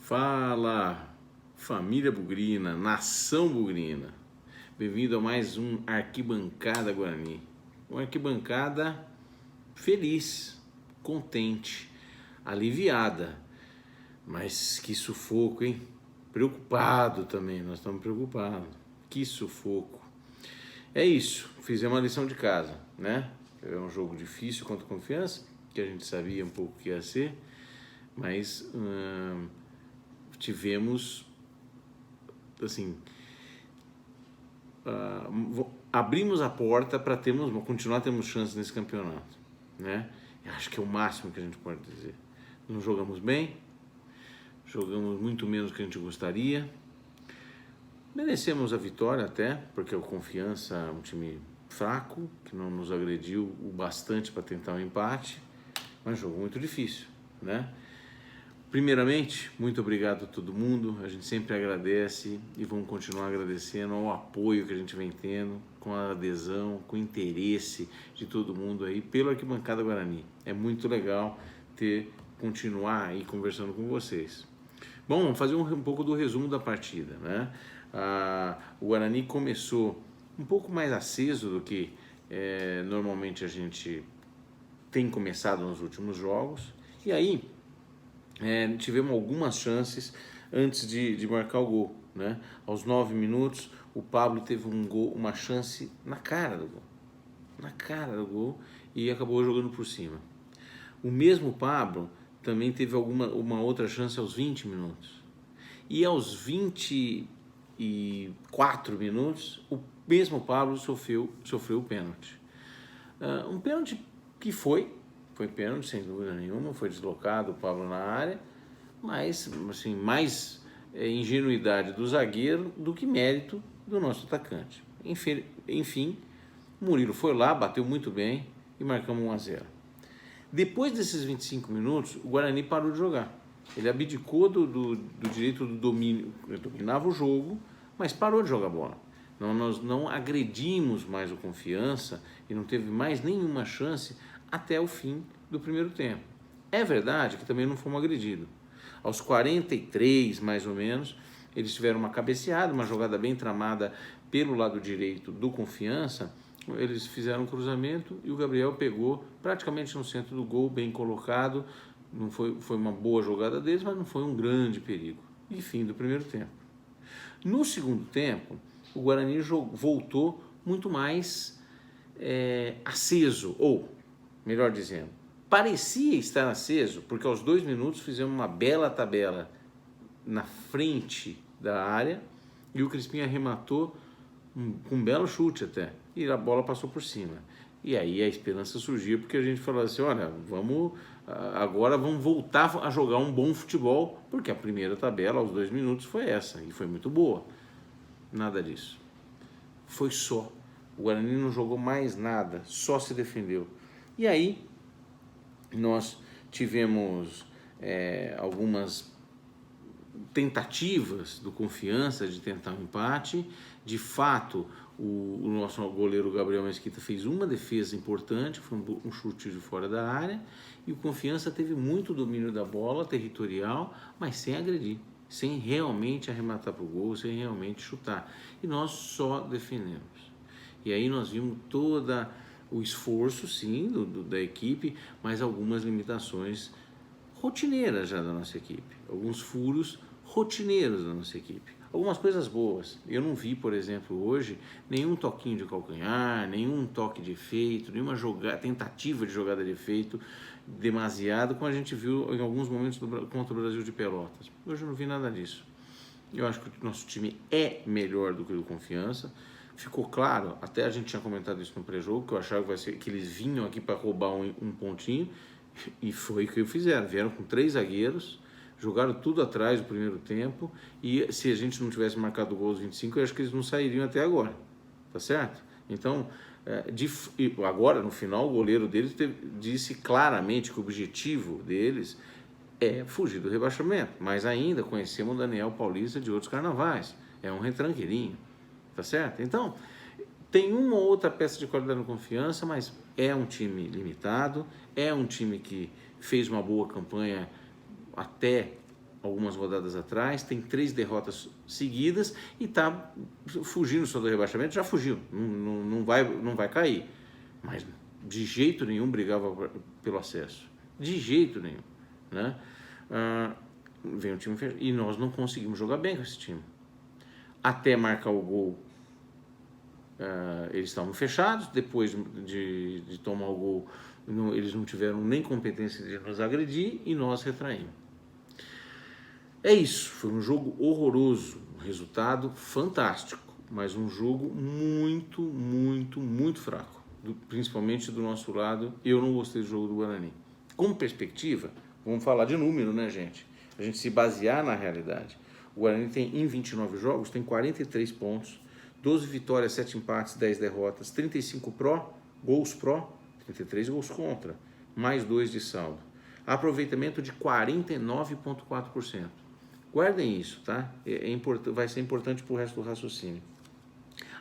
Fala, família bugrina, nação bugrina. Bem-vindo a mais um Arquibancada Guarani. Uma arquibancada feliz, contente, aliviada. Mas que sufoco, hein? Preocupado também, nós estamos preocupados. Que sufoco. É isso, fizemos uma lição de casa, né? É um jogo difícil contra a Confiança, que a gente sabia um pouco que ia ser, mas tivemos, assim, abrimos a porta para continuar tendo chances nesse campeonato, né? Eu acho que é o máximo que a gente pode dizer. Não jogamos bem, jogamos muito menos do que a gente gostaria, merecemos a vitória até, porque o Confiança é um time fraco, que não nos agrediu o bastante para tentar um empate, mas jogo muito difícil, né? Primeiramente, muito obrigado a todo mundo, a gente sempre agradece e vamos continuar agradecendo ao apoio que a gente vem tendo, com a adesão, com o interesse de todo mundo aí pelo Arquibancada Guarani. É muito legal continuar aí conversando com vocês. Bom, vamos fazer um pouco do resumo da partida, né? O Guarani começou um pouco mais aceso do que normalmente a gente tem começado nos últimos jogos, e aí tivemos algumas chances antes de marcar o gol, né? Aos 9 minutos, o Pablo teve uma chance na cara do gol e acabou jogando por cima. O mesmo Pablo também teve uma outra chance aos 20 minutos. E aos 24 minutos, o mesmo Pablo sofreu o pênalti. Um pênalti que foi pênalti, sem dúvida nenhuma, foi deslocado o Pablo na área, mas assim, mais ingenuidade do zagueiro do que mérito do nosso atacante. Enfim, o Murilo foi lá, bateu muito bem e marcamos 1-0. Depois desses 25 minutos, o Guarani parou de jogar. Ele abdicou do direito do domínio, ele dominava o jogo, mas parou de jogar bola. Nós não agredimos mais o Confiança e não teve mais nenhuma chance até o fim do primeiro tempo. É verdade que também não fomos agredidos. Aos 43, mais ou menos, eles tiveram uma cabeceada, uma jogada bem tramada pelo lado direito do Confiança. Eles fizeram um cruzamento e o Gabriel pegou praticamente no centro do gol, bem colocado. Não foi uma boa jogada deles, mas não foi um grande perigo. E fim do primeiro tempo. No segundo tempo, o Guarani voltou muito mais aceso, ou, melhor dizendo, parecia estar aceso, porque aos 2 minutos fizemos uma bela tabela na frente da área e o Crispim arrematou com um belo chute até, e a bola passou por cima. E aí a esperança surgiu, porque a gente falou assim, olha, agora vamos voltar a jogar um bom futebol, porque a primeira tabela aos 2 minutos foi essa, e foi muito boa. Nada disso. Foi só. O Guarani não jogou mais nada, só se defendeu. E aí nós tivemos algumas tentativas do Confiança de tentar um empate. De fato, o nosso goleiro Gabriel Mesquita fez uma defesa importante, foi um chute de fora da área, e o Confiança teve muito domínio da bola, territorial, mas sem agredir, sem realmente arrematar para o gol, sem realmente chutar. E nós só defendemos. E aí nós vimos todo o esforço, sim, da equipe, mas algumas limitações rotineiras já da nossa equipe. Alguns furos rotineiros da nossa equipe. Algumas coisas boas. Eu não vi, por exemplo, hoje, nenhum toquinho de calcanhar, nenhum toque de efeito, nenhuma tentativa de jogada de efeito demasiado, como a gente viu em alguns momentos contra o Brasil de Pelotas. Hoje eu não vi nada disso. Eu acho que o nosso time é melhor do que o do Confiança. Ficou claro, até a gente tinha comentado isso no pré-jogo, que eu achava que eles vinham aqui para roubar um pontinho, e foi o que fizeram. Vieram com 3 zagueiros, jogaram tudo atrás do primeiro tempo, e se a gente não tivesse marcado o gol aos 25, eu acho que eles não sairiam até agora, tá certo? Então, agora no final, o goleiro deles disse claramente que o objetivo deles é fugir do rebaixamento, mas ainda conhecemos o Daniel Paulista de outros carnavais, é um retranqueirinho, tá certo? Então, tem uma ou outra peça de qualidade no Confiança, mas é um time limitado, é um time que fez uma boa campanha até algumas rodadas atrás, tem 3 derrotas seguidas e está fugindo só do rebaixamento, já fugiu, não vai cair, mas de jeito nenhum brigava pelo acesso, de jeito nenhum, né? Vem um time fechado, e nós não conseguimos jogar bem com esse time. Até marcar o gol, eles estavam fechados, depois de tomar o gol, eles não tiveram nem competência de nos agredir e nós retraímos. É isso, foi um jogo horroroso, um resultado fantástico, mas um jogo muito, muito, muito fraco, principalmente do nosso lado. Eu não gostei do jogo do Guarani. Como perspectiva, vamos falar de número, né, gente? A gente se basear na realidade. O Guarani tem, em 29 jogos, tem 43 pontos, 12 vitórias, 7 empates, 10 derrotas, 35 gols pró, 33 gols contra, mais 2 de saldo. Aproveitamento de 49,4%. Guardem isso, tá? Vai ser importante para o resto do raciocínio.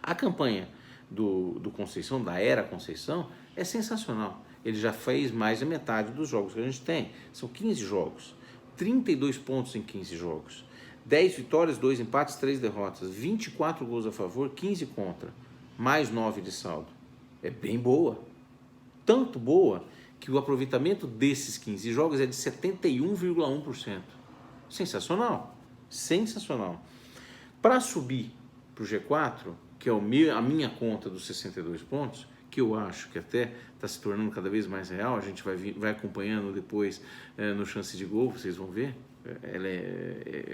A campanha do Conceição, da era Conceição, é sensacional. Ele já fez mais da metade dos jogos que a gente tem. São 15 jogos, 32 pontos em 15 jogos, 10 vitórias, 2 empates, 3 derrotas, 24 gols a favor, 15 contra, mais 9 de saldo. É bem boa. Tanto boa que o aproveitamento desses 15 jogos é de 71,1%. Sensacional, sensacional. Para subir para o G4, que é a minha conta dos 62 pontos, que eu acho que até está se tornando cada vez mais real, a gente vai acompanhando depois no chance de gol, vocês vão ver.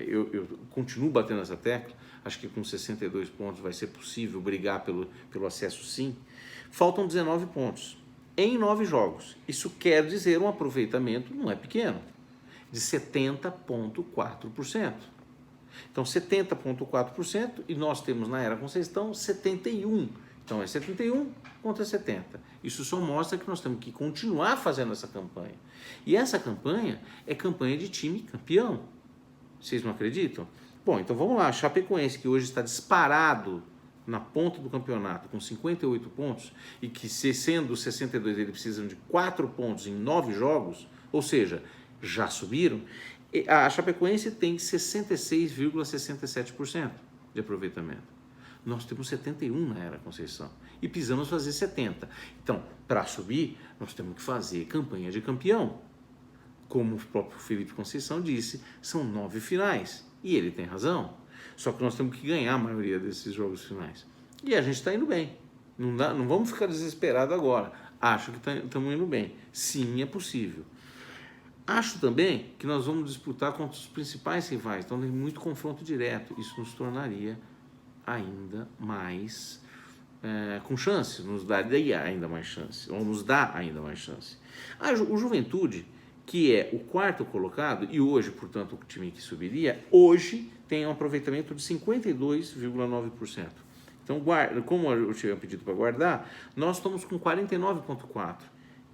Eu continuo batendo essa tecla, acho que com 62 pontos vai ser possível brigar pelo acesso sim. Faltam 19 pontos em 9 jogos, isso quer dizer um aproveitamento, não é pequeno, de 70,4%. Então 70,4% e nós temos na era Conceição 71%. Então é 71 contra 70. Isso só mostra que nós temos que continuar fazendo essa campanha. E essa campanha é campanha de time campeão. Vocês não acreditam? Bom, então vamos lá. Chapecoense, que hoje está disparado na ponta do campeonato com 58 pontos e que, sendo 62, eles precisam de 4 pontos em 9 jogos, ou seja, já subiram, a Chapecoense tem 66,67% de aproveitamento. Nós temos 71 na era Conceição e precisamos fazer 70. Então, para subir, nós temos que fazer campanha de campeão. Como o próprio Felipe Conceição disse, são 9 finais. E ele tem razão. Só que nós temos que ganhar a maioria desses jogos finais. E a gente está indo bem. Não vamos ficar desesperados agora. Acho que estamos indo bem. Sim, é possível. Acho também que nós vamos disputar contra os principais rivais, então tem muito confronto direto. Isso nos tornaria ainda mais com chance, nos daria ainda mais chance, ou nos dá ainda mais chance. O Juventude, que é o 4º colocado, e hoje, portanto, o time que subiria, hoje tem um aproveitamento de 52,9%. Então, como eu tinha pedido para guardar, nós estamos com 49,4%.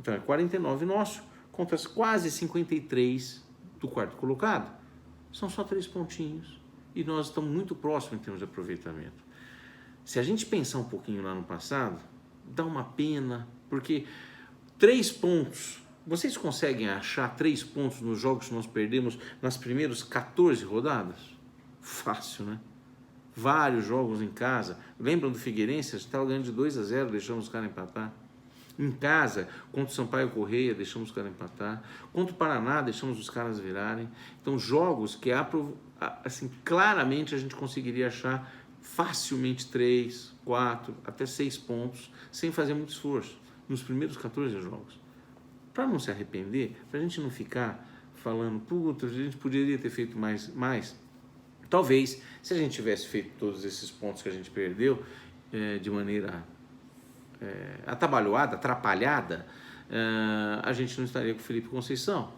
Então, é 49 nosso, contra quase 53 do 4º colocado. São só 3 pontinhos e nós estamos muito próximos em termos de aproveitamento. Se a gente pensar um pouquinho lá no passado, dá uma pena, porque 3 pontos, vocês conseguem achar 3 pontos nos jogos que nós perdemos nas primeiras 14 rodadas? Fácil, né? Vários jogos em casa. Lembram do Figueirense? A gente estava ganhando de 2-0, deixamos os caras empatar. Em casa, contra o Sampaio Correia, deixamos os caras empatar. Contra o Paraná, deixamos os caras virarem. Então, jogos que, assim, claramente a gente conseguiria achar facilmente 3, 4, até 6 pontos, sem fazer muito esforço, nos primeiros 14 jogos. Para não se arrepender, para a gente não ficar falando, puta, a gente poderia ter feito mais. Talvez, se a gente tivesse feito todos esses pontos que a gente perdeu de maneira atabalhoada, atrapalhada, a gente não estaria com o Felipe Conceição.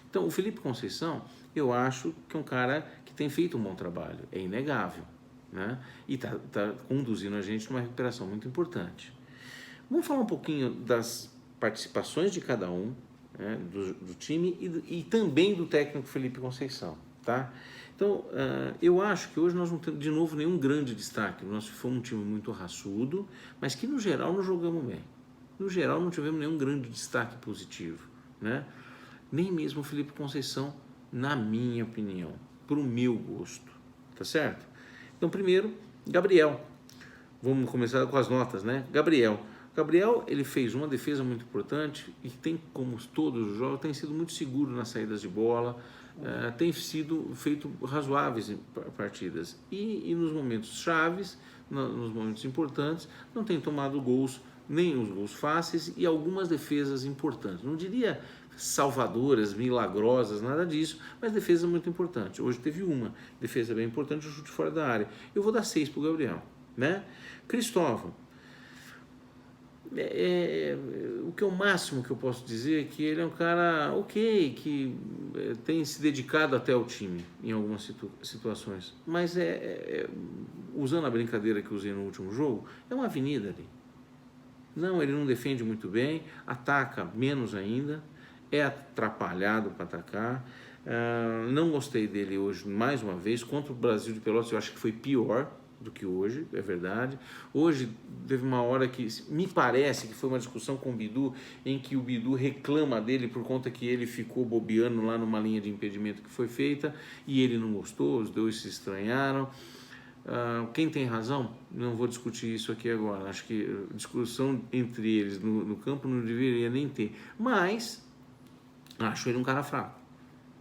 Então, o Felipe Conceição, eu acho que é um cara que tem feito um bom trabalho, é inegável, né? E está conduzindo a gente numa recuperação muito importante. Vamos falar um pouquinho das participações de cada um, né, do time e também do técnico Felipe Conceição, tá? Então, eu acho que hoje nós não temos, de novo, nenhum grande destaque. Nós fomos um time muito raçudo, mas que, no geral, não jogamos bem. No geral, não tivemos nenhum grande destaque positivo, né? Nem mesmo o Felipe Conceição na minha opinião, para o meu gosto, tá certo? Então, primeiro, Gabriel. Vamos começar com as notas, né? Gabriel, ele fez uma defesa muito importante e tem, como todos os jogos, tem sido muito seguro nas saídas de bola, tem sido feito razoáveis partidas e nos momentos chaves, nos momentos importantes, não tem tomado gols, nem os gols fáceis e algumas defesas importantes. Não diria salvadoras, milagrosas, nada disso, mas defesa muito importante. Hoje teve uma defesa bem importante, o chute fora da área. Eu vou dar 6 para o Gabriel, né? Cristóvão, o que é o máximo que eu posso dizer é que ele é um cara ok, que tem se dedicado até ao time em algumas situações, mas usando a brincadeira que usei no último jogo, é uma avenida ali. Não, ele não defende muito bem, ataca menos ainda, é atrapalhado para atacar. Não gostei dele hoje, mais uma vez, contra o Brasil de Pelotas, eu acho que foi pior do que hoje, é verdade. Hoje teve uma hora que me parece que foi uma discussão com o Bidu, em que o Bidu reclama dele por conta que ele ficou bobeando lá numa linha de impedimento que foi feita e ele não gostou, os dois se estranharam. Quem tem razão? Não vou discutir isso aqui agora. Acho que discussão entre eles no campo não deveria nem ter, mas acho ele um cara fraco.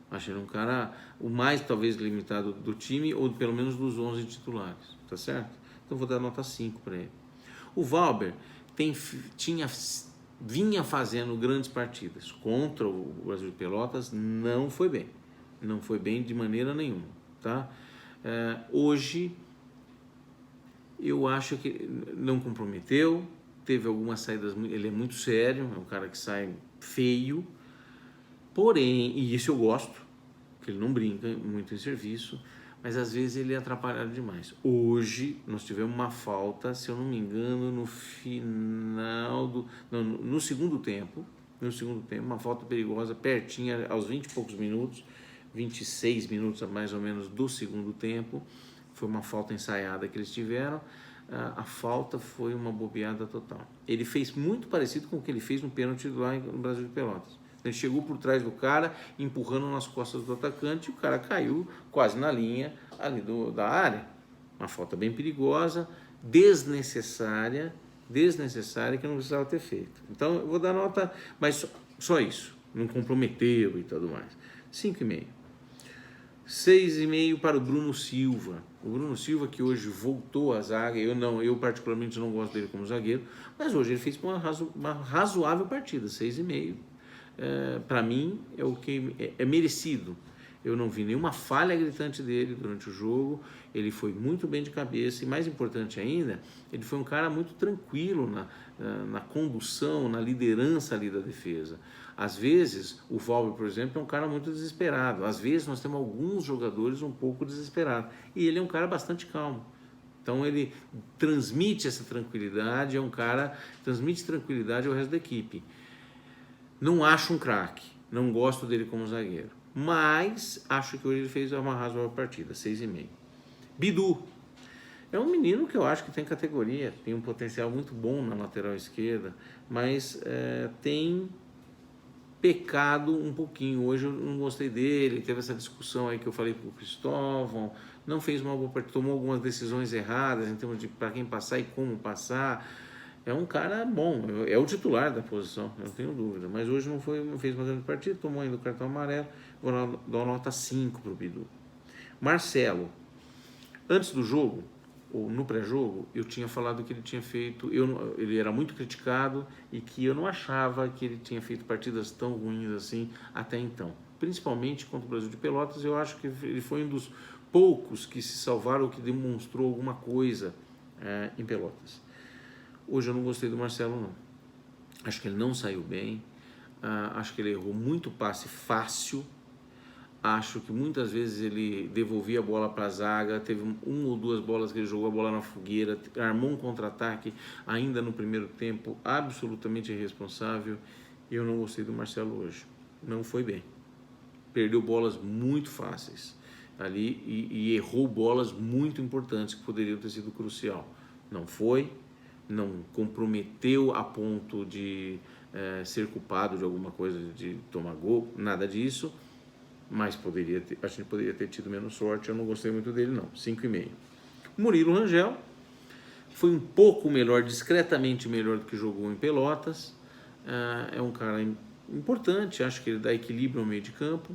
Acho ele um cara o mais talvez limitado do time, ou pelo menos dos 11 titulares, tá certo? Então vou dar nota 5 para ele. O Valber vinha fazendo grandes partidas contra o Brasil de Pelotas, não foi bem de maneira nenhuma, tá? Hoje eu acho que não comprometeu, teve algumas saídas, ele é muito sério, é um cara que sai feio, porém, e isso eu gosto, que ele não brinca muito em serviço, mas às vezes ele é atrapalhado demais. Hoje nós tivemos uma falta, se eu não me engano, no segundo tempo, uma falta perigosa, pertinha, aos 20 e poucos minutos, 26 minutos mais ou menos do segundo tempo, foi uma falta ensaiada que eles tiveram, a falta foi uma bobeada total. Ele fez muito parecido com o que ele fez no pênalti lá no Brasil de Pelotas. Ele chegou por trás do cara, empurrando nas costas do atacante, e o cara caiu quase na linha ali da área. Uma falta bem perigosa, desnecessária, que não precisava ter feito. Então eu vou dar nota, mas só isso, não comprometeu e tudo mais. 5,5. 6,5 para o Bruno Silva. O Bruno Silva, que hoje voltou à zaga, eu particularmente não gosto dele como zagueiro, mas hoje ele fez uma razoável partida, 6,5. Para mim é o que é merecido. Eu não vi nenhuma falha gritante dele durante o jogo, ele foi muito bem de cabeça e, mais importante ainda, ele foi um cara muito tranquilo na condução, na liderança ali da defesa. Às vezes o Valber, por exemplo, é um cara muito desesperado, às vezes nós temos alguns jogadores um pouco desesperados e ele é um cara bastante calmo. Então ele transmite essa tranquilidade, transmite tranquilidade ao resto da equipe. Não acho um craque, não gosto dele como zagueiro, mas acho que hoje ele fez uma razoável partida, 6,5. Bidu é um menino que eu acho que tem categoria, tem um potencial muito bom na lateral esquerda, mas tem pecado um pouquinho. Hoje eu não gostei dele, teve essa discussão aí que eu falei com o Cristóvão, não fez uma boa partida, tomou algumas decisões erradas em termos de para quem passar e como passar. É um cara bom, é o titular da posição, eu não tenho dúvida, mas hoje não fez uma grande partida, tomou ainda o cartão amarelo, vou dar uma nota 5 para o Bidu. Marcelo, antes do jogo, ou no pré-jogo, eu tinha falado que ele tinha feito, ele era muito criticado e que eu não achava que ele tinha feito partidas tão ruins assim até então. Principalmente contra o Brasil de Pelotas, eu acho que ele foi um dos poucos que se salvaram ou que demonstrou alguma coisa em Pelotas. Hoje eu não gostei do Marcelo, não. Acho que ele não saiu bem, acho que ele errou muito passe fácil, acho que muitas vezes ele devolvia a bola para a zaga, teve uma ou duas bolas que ele jogou a bola na fogueira, armou um contra-ataque ainda no primeiro tempo, absolutamente irresponsável, e eu não gostei do Marcelo hoje. Não foi bem. Perdeu bolas muito fáceis ali e errou bolas muito importantes que poderiam ter sido crucial. Não foi, não comprometeu a ponto de ser culpado de alguma coisa, de tomar gol, nada disso. mas a gente poderia ter tido menos sorte. Eu não gostei muito dele, não. 5,5. Murilo Rangel foi um pouco melhor, discretamente melhor do que jogou em Pelotas. É um cara importante, acho que ele dá equilíbrio ao meio de campo.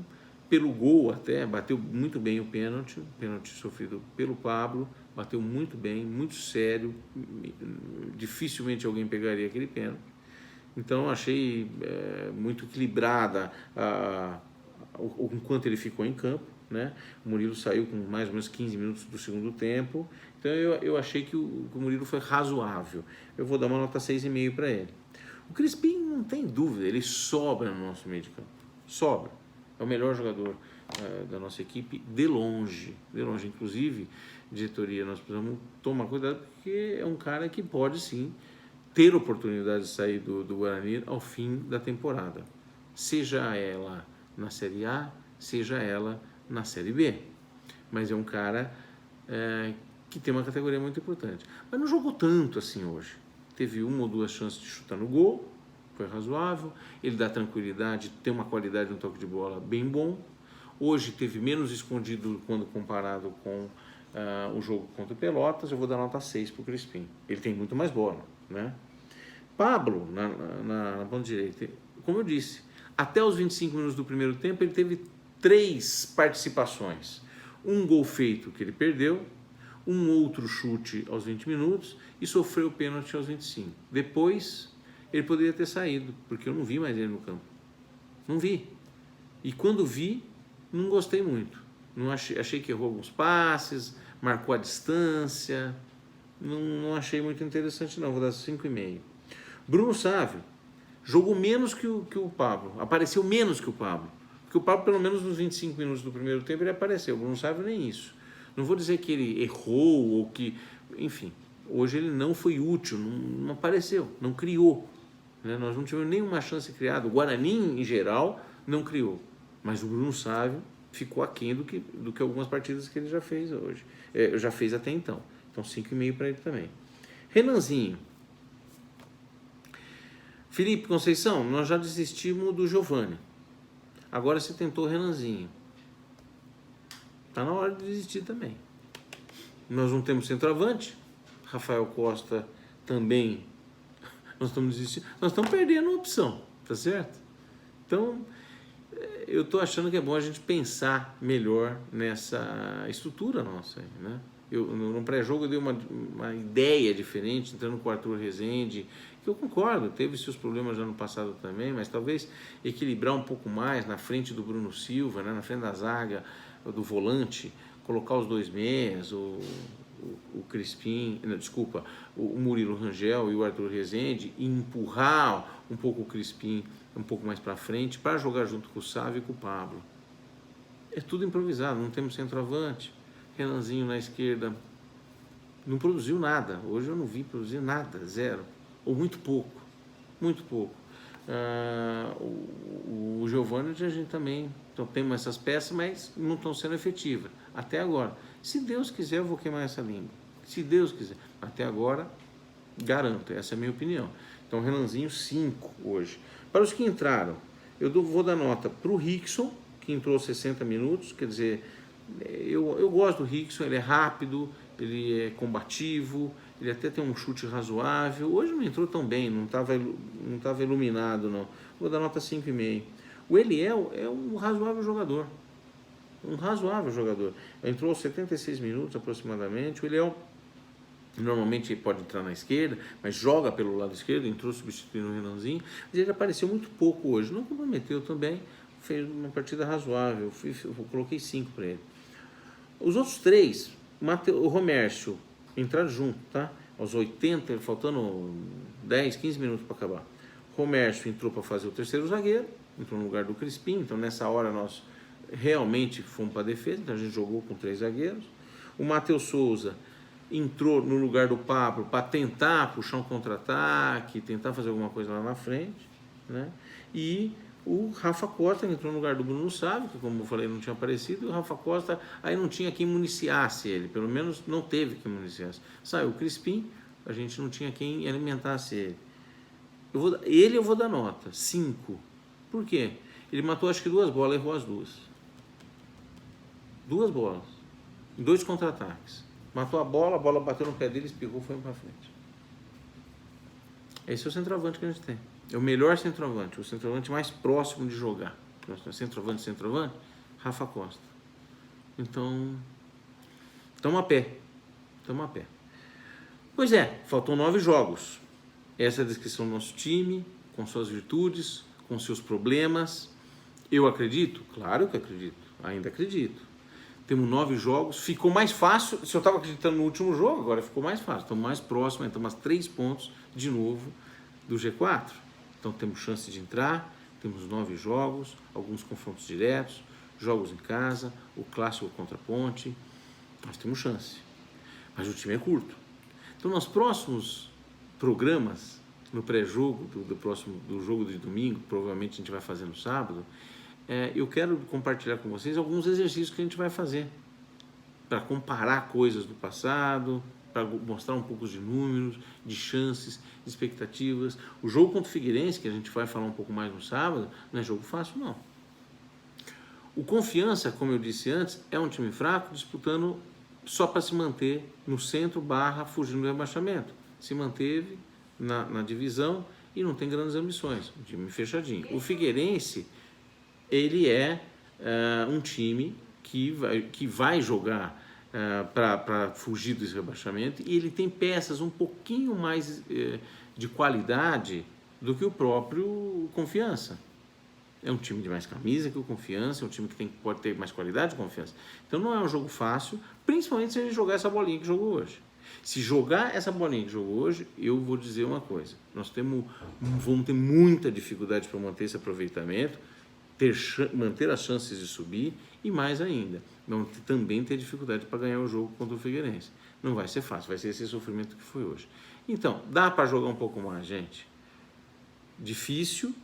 Pelo gol até, bateu muito bem o pênalti sofrido pelo Pablo, bateu muito bem, muito sério, dificilmente alguém pegaria aquele pênalti. Então achei muito equilibrada o quanto ele ficou em campo, né? O Murilo saiu com mais ou menos 15 minutos do segundo tempo, então eu achei que o Murilo foi razoável. Eu vou dar uma nota 6,5 para ele. O Crispim, não tem dúvida, ele sobra no nosso meio de campo, sobra. É o melhor jogador da nossa equipe de longe, inclusive, diretoria, nós precisamos tomar cuidado, porque é um cara que pode sim ter oportunidade de sair do Guarani ao fim da temporada, seja ela na Série A, seja ela na Série B, mas é um cara que tem uma categoria muito importante, mas não jogou tanto assim hoje, teve uma ou duas chances de chutar no gol, foi razoável, ele dá tranquilidade, tem uma qualidade no toque de bola bem bom. Hoje teve menos escondido quando comparado com o jogo contra o Pelotas. Eu vou dar nota 6 para o Crispim, ele tem muito mais bola, né? Pablo, na ponta direita, como eu disse, até os 25 minutos do primeiro tempo ele teve 3 participações, um gol feito que ele perdeu, um outro chute aos 20 minutos e sofreu o pênalti aos 25. Depois ele poderia ter saído, porque eu não vi mais ele no campo. Não vi. E quando vi, não gostei muito. Não achei que errou alguns passes, marcou a distância. Não achei muito interessante, não. Vou dar 5,5. Bruno Sávio jogou menos que o Pablo. Apareceu menos que o Pablo. Porque o Pablo, pelo menos nos 25 minutos do primeiro tempo, ele apareceu. O Bruno Sávio nem isso. Não vou dizer que ele errou ou que... Enfim, hoje ele não foi útil, não apareceu, não criou. Nós não tivemos nenhuma chance criada. O Guarani, em geral, não criou. Mas o Bruno Sávio ficou aquém do que algumas partidas que ele já fez hoje. Já fez até então. Então, 5,5 para ele também. Renanzinho. Felipe Conceição, nós já desistimos do Giovani. Agora você tentou o Renanzinho. Está na hora de desistir também. Nós não temos centroavante. Rafael Costa também... Nós estamos desistindo, nós estamos perdendo a opção, tá certo? Então, eu estou achando que é bom a gente pensar melhor nessa estrutura nossa, né? No pré-jogo eu dei uma ideia diferente, entrando com o Arthur Rezende, que eu concordo, teve seus problemas já no passado também, mas talvez equilibrar um pouco mais na frente do Bruno Silva, né? Na frente da zaga, do volante, colocar os 2 meias, o Crispim, desculpa, o Murilo Rangel e o Arthur Rezende, e empurrar um pouco o Crispim um pouco mais para frente para jogar junto com o Sávio e com o Pablo. É tudo improvisado, não temos centroavante. Renanzinho na esquerda não produziu nada. Hoje eu não vi produzir nada, zero, ou muito pouco, muito pouco. O Giovani, a gente também temos essas peças, mas não estão sendo efetivas até agora. Se Deus quiser, eu vou queimar essa língua. Se Deus quiser. Até agora, garanto, essa é a minha opinião. Então, Renanzinho, 5 hoje. Para os que entraram, eu vou dar nota para o Rickson, que entrou 60 minutos, quer dizer, eu gosto do Rickson, ele é rápido, ele é combativo, ele até tem um chute razoável. Hoje não entrou tão bem, não estava iluminado, não. Vou dar nota 5,5. O Eliel é um razoável jogador. Entrou aos 76 minutos aproximadamente. O Eliel normalmente pode entrar na esquerda, mas joga pelo lado esquerdo, entrou substituindo o Renanzinho, mas ele apareceu muito pouco hoje. Não comprometeu também, fez uma partida razoável. Eu coloquei 5 para ele. Os outros 3, o Romércio, entraram junto, tá? Aos 80, faltando 10, 15 minutos para acabar. Romércio entrou para fazer o terceiro zagueiro, entrou no lugar do Crispim, então nessa hora nós realmente fomos para a defesa, então a gente jogou com 3 zagueiros. O Matheus Souza entrou no lugar do Pablo para tentar puxar um contra-ataque, tentar fazer alguma coisa lá na frente, né? E o Rafa Costa entrou no lugar do Bruno Sávio, que como eu falei não tinha aparecido, e o Rafa Costa aí não tinha quem municiasse ele, pelo menos não teve quem municiasse. Saiu o Crispim, a gente não tinha quem alimentasse ele. Eu vou dar nota, 5. Por quê? Ele matou acho que 2 bolas, errou as 2. 2 bolas, 2 contra-ataques. Matou a bola bateu no pé dele, espirrou, foi para frente. Esse é o centroavante que a gente tem. É o melhor centroavante, o centroavante mais próximo de jogar. Centroavante, Rafa Costa. Então, estamos a pé. Pois é, faltam 9 jogos. Essa é a descrição do nosso time, com suas virtudes, com seus problemas. Eu acredito? Claro que acredito, ainda acredito. Temos 9 jogos, ficou mais fácil. Se eu estava acreditando no último jogo, agora ficou mais fácil. Estamos mais próximos, estamos a 3 pontos de novo do G4. Então temos chance de entrar, temos 9 jogos, alguns confrontos diretos, jogos em casa, o clássico contra a Ponte. Nós temos chance. Mas o time é curto. Então nos próximos programas, no pré-jogo do jogo de domingo, provavelmente a gente vai fazer no sábado, eu quero compartilhar com vocês alguns exercícios que a gente vai fazer para comparar coisas do passado, para mostrar um pouco de números, de chances, de expectativas. O jogo contra o Figueirense, que a gente vai falar um pouco mais no sábado, não é jogo fácil, não. O Confiança, como eu disse antes, é um time fraco, disputando só para se manter no centro / fugindo do rebaixamento. Se manteve na divisão e não tem grandes ambições, um time fechadinho. O Figueirense, ele é um time que vai jogar para fugir desse rebaixamento, e ele tem peças um pouquinho mais de qualidade do que o próprio Confiança. É um time de mais camisa que o Confiança, é um time que pode ter mais qualidade que o Confiança. Então não é um jogo fácil, principalmente se a gente jogar essa bolinha que jogou hoje. Se jogar essa bolinha que jogou hoje, eu vou dizer uma coisa: nós vamos ter muita dificuldade para manter esse aproveitamento, manter as chances de subir, e mais ainda, vamos também ter dificuldade para ganhar o jogo contra o Figueirense. Não vai ser fácil, vai ser esse sofrimento que foi hoje. Então, dá para jogar um pouco mais, gente? Difícil,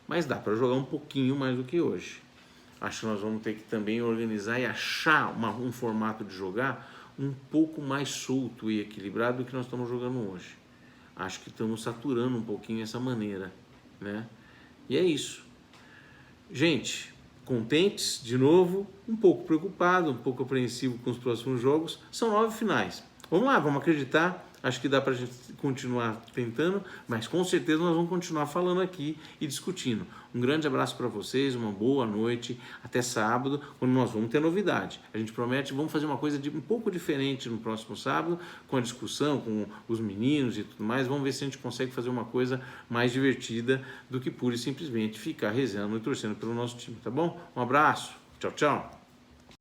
mas dá para jogar um pouquinho mais do que hoje. Acho que nós vamos ter que também organizar e achar um formato de jogar um pouco mais solto e equilibrado do que nós estamos jogando hoje. Acho que estamos saturando um pouquinho essa maneira, né? E é isso. Gente, contentes de novo, um pouco preocupado, um pouco apreensivo com os próximos jogos. São 9 finais. Vamos lá, vamos acreditar. Acho que dá para a gente continuar tentando, mas com certeza nós vamos continuar falando aqui e discutindo. Um grande abraço para vocês, uma boa noite, até sábado, quando nós vamos ter novidade. A gente promete, vamos fazer uma coisa um pouco diferente no próximo sábado, com a discussão, com os meninos e tudo mais. Vamos ver se a gente consegue fazer uma coisa mais divertida do que pura e simplesmente ficar rezando e torcendo pelo nosso time, tá bom? Um abraço, tchau, tchau.